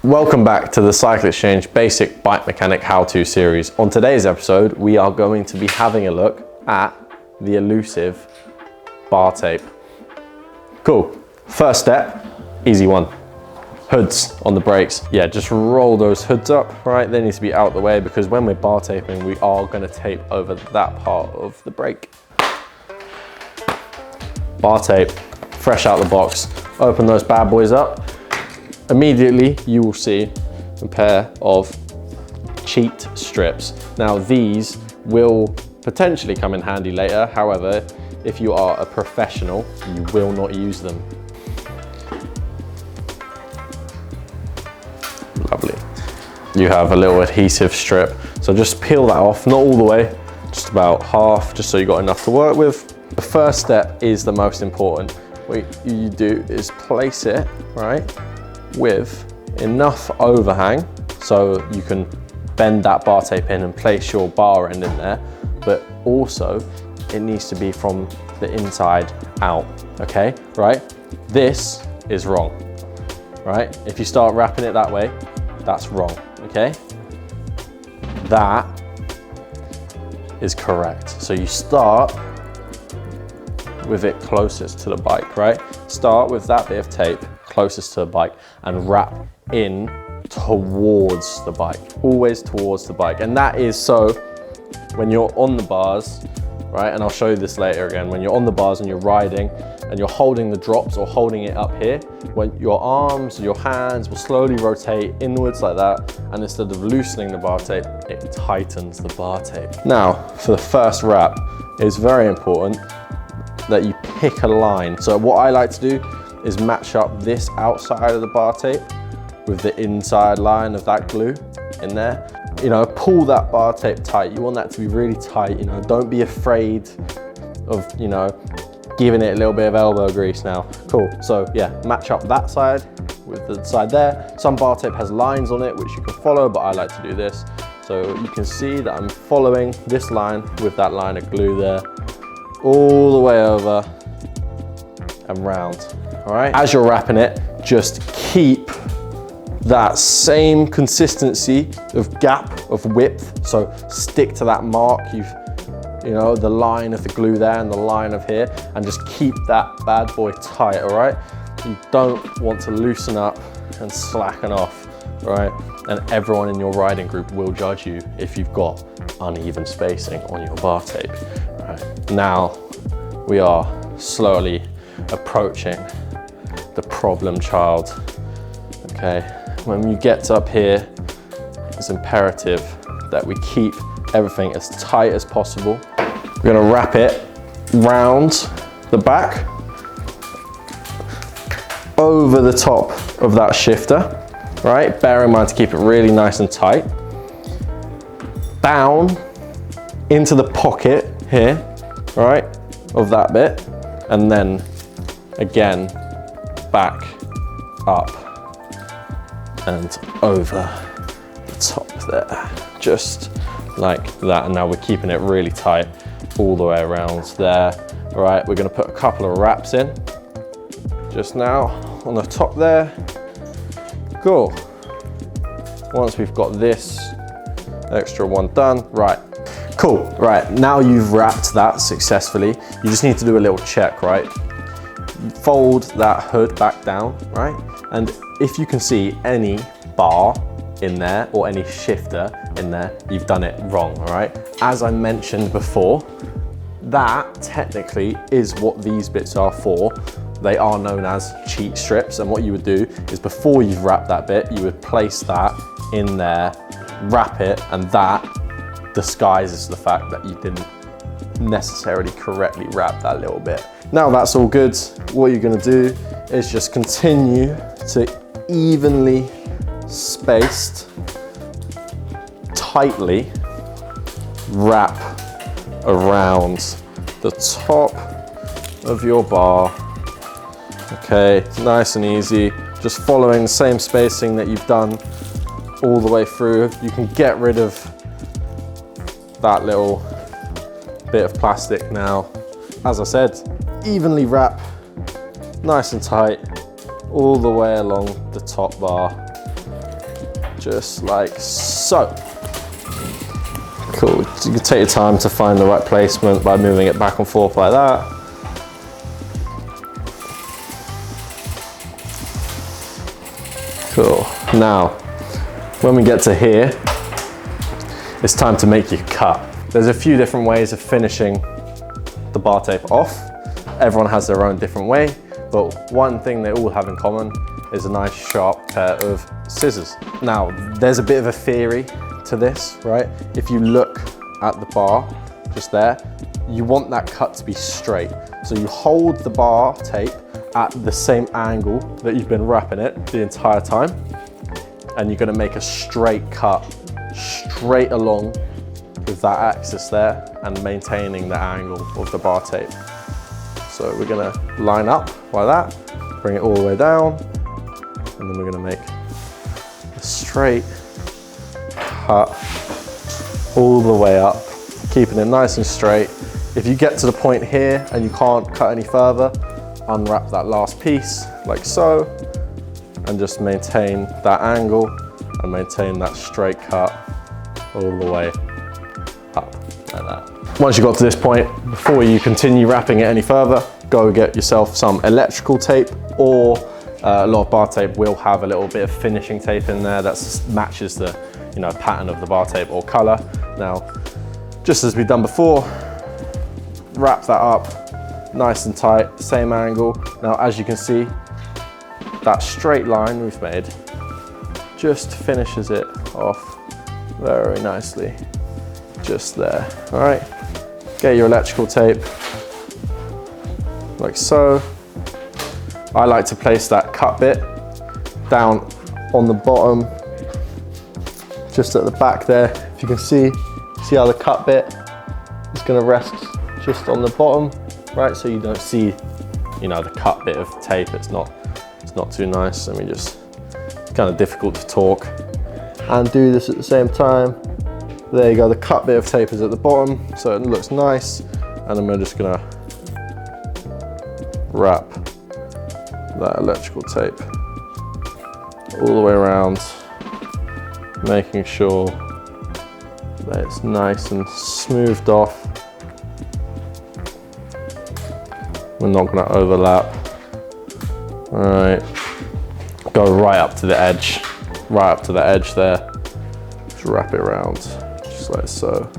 Welcome back to the Cycle Exchange Basic Bike Mechanic How-To series. On today's episode, we are going to be having a look at the elusive bar tape. Cool. First step, easy one. Hoods on the brakes. Yeah, just roll those hoods up, right? They need to be out the way because when we're bar taping, we are going to tape over that part of the brake. Bar tape, fresh out the box. Open those bad boys up. Immediately, you will see a pair of cheat strips. Now, these will potentially come in handy later. However, if you are a professional, you will not use them. Lovely. You have a little adhesive strip. So just peel that off, not all the way, just about half, just so you got enough to work with. The first step is the most important. What you do is place it, right, with enough overhang so you can bend that bar tape in and place your bar end in there, but also it needs to be from the inside out, okay, right? This is wrong, right? If you start wrapping it that way, that's wrong, okay? That is correct. So you start with it closest to the bike, right? Start with that bit of tape closest to the bike and wrap in towards the bike, always towards the bike. And that is so when you're on the bars, right? And I'll show you this later again. When you're on the bars and you're riding and you're holding the drops or holding it up here, when your arms, your hands will slowly rotate inwards like that. And instead of loosening the bar tape, it tightens the bar tape. Now, for the first wrap, it's very important that you pick a line. So what I like to do is match up this outside of the bar tape with the inside line of that glue in there. You know, pull that bar tape tight. You want that to be really tight, you know, don't be afraid of, you know, giving it a little bit of elbow grease now. Cool, so yeah, match up that side with the side there. Some bar tape has lines on it, which you can follow, but I like to do this. So you can see that I'm following this line with that line of glue there, all the way over and round. All right, as you're wrapping it, just keep that same consistency of gap of width. So stick to that mark, you know, the line of the glue there and the line of here, and just keep that bad boy tight, all right? You don't want to loosen up and slacken off, right? And everyone in your riding group will judge you if you've got uneven spacing on your bar tape. Right. Now, we are slowly approaching the problem child, okay? When you get up here, it's imperative that we keep everything as tight as possible. We're gonna wrap it round the back, over the top of that shifter, right? Bear in mind to keep it really nice and tight. Down into the pocket here, right, of that bit, and then again, back up and over the top there, just like that. And now we're keeping it really tight all the way around there. All right, we're gonna put a couple of wraps in just now on the top there. Cool. Once we've got this extra one done, right, cool. Right, now you've wrapped that successfully, you just need to do a little check, right? Fold that hood back down, right? And if you can see any bar in there or any shifter in there, you've done it wrong, all right? As I mentioned before, that technically is what these bits are for. They are known as cheat strips. And what you would do is before you've wrapped that bit, you would place that in there, wrap it, and that disguises the fact that you didn't necessarily correctly wrap that little bit. Now that's all good, what you're gonna do is just continue to evenly spaced, tightly wrap around the top of your bar. Okay, nice and easy, just following the same spacing that you've done all the way through. You can get rid of that little bit of plastic now. As I said, evenly wrap, nice and tight, all the way along the top bar. just like so. Cool, you can take your time to find the right placement by moving it back and forth like that. Cool, now, when we get to here, it's time to make your cut. There's a few different ways of finishing the bar tape off. Everyone has their own different way, but one thing they all have in common is a nice sharp pair of scissors. Now, there's a bit of a theory to this, right? If you look at the bar just there, you want that cut to be straight. So you hold the bar tape at the same angle that you've been wrapping it the entire time, and you're gonna make a straight cut straight along with that axis there and maintaining the angle of the bar tape. So we're gonna line up like that, bring it all the way down, and then we're gonna make a straight cut all the way up, keeping it nice and straight. If you get to the point here and you can't cut any further, unwrap that last piece like so, and just maintain that angle and maintain that straight cut all the way up like that. Once you got to this point, before you continue wrapping it any further, go get yourself some electrical tape, or a lot of bar tape will have a little bit of finishing tape in there that matches the pattern of the bar tape or color. Now, just as we've done before, wrap that up nice and tight, same angle. Now, as you can see, that straight line we've made just finishes it off very nicely, just there. All right, get your electrical tape like so. I like to place that cut bit down on the bottom, just at the back there. If you can see how the cut bit is going to rest just on the bottom, right? So you don't see, the cut bit of tape. It's not too nice. It's kind of difficult to talk and do this at the same time. There you go. The cut bit of tape is at the bottom, so it looks nice. And then we're just gonna wrap that electrical tape all the way around, making sure that it's nice and smoothed off. We're not going to overlap. All right, go right up to the edge, there. Just wrap it around, just like so.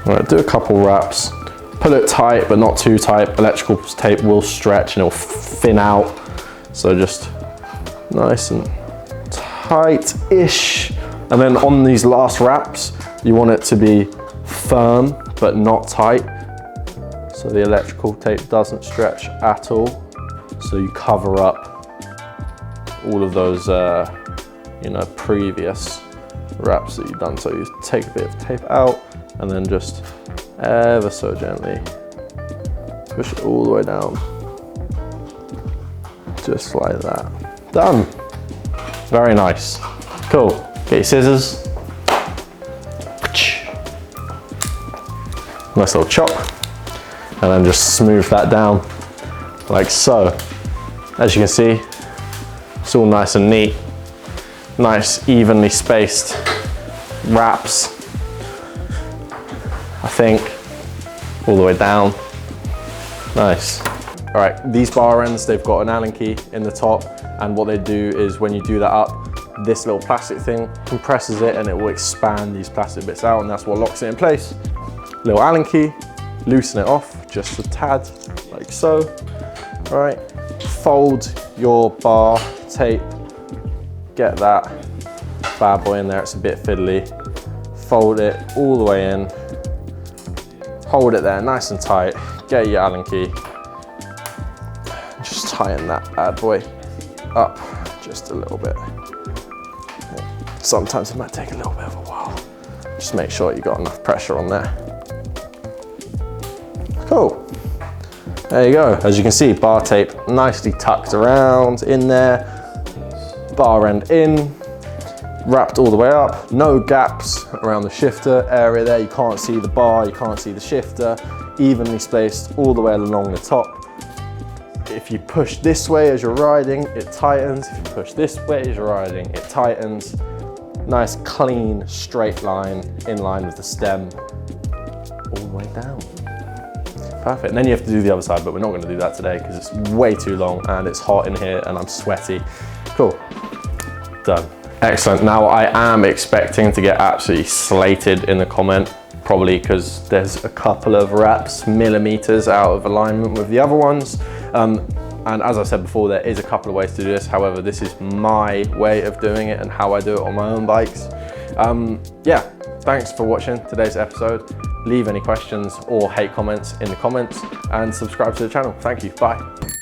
All right, do a couple wraps. Pull it tight, but not too tight. Electrical tape will stretch and it'll thin out. So just nice and tight-ish. And then on these last wraps, you want it to be firm, but not tight. So the electrical tape doesn't stretch at all. So you cover up all of those, previous wraps that you've done. So you take a bit of tape out and then just ever so gently push it all the way down, just like that. Done. Very nice. Cool. Get your scissors. Nice little chop, and then just smooth that down like so. As you can see, it's all nice and neat, nice evenly spaced wraps. I think all the way down. Nice. All right, these bar ends, they've got an Allen key in the top, and what they do is when you do that up, this little plastic thing compresses it and it will expand these plastic bits out, and that's what locks it in place. Little Allen key, loosen it off just a tad, like so. All right, fold your bar tape, get that bad boy in there, it's a bit fiddly. Fold it all the way in, hold it there nice and tight, get your Allen key, just tighten that bad boy up just a little bit. Sometimes it might take a little bit of a while. Just make sure you got enough pressure on there. Cool. There you go. As you can see, bar tape nicely tucked around in there, bar end in, wrapped all the way up, no gaps around the shifter area there. You can't see the bar, you can't see the shifter, evenly spaced all the way along the top. if you push this way as you're riding, it tightens. If you push this way as you're riding, it tightens. Nice, clean, straight line, in line with the stem, all the way down. Perfect, and then you have to do the other side, but we're not gonna do that today because it's way too long and it's hot in here and I'm sweaty. Cool, done. Excellent, now I am expecting to get absolutely slated in the comment, probably because there's a couple of reps, millimeters out of alignment with the other ones. And as I said before, there is a couple of ways to do this. However, this is my way of doing it and how I do it on my own bikes. Yeah, thanks for watching today's episode. Leave any questions or hate comments in the comments and subscribe to the channel. Thank you, bye.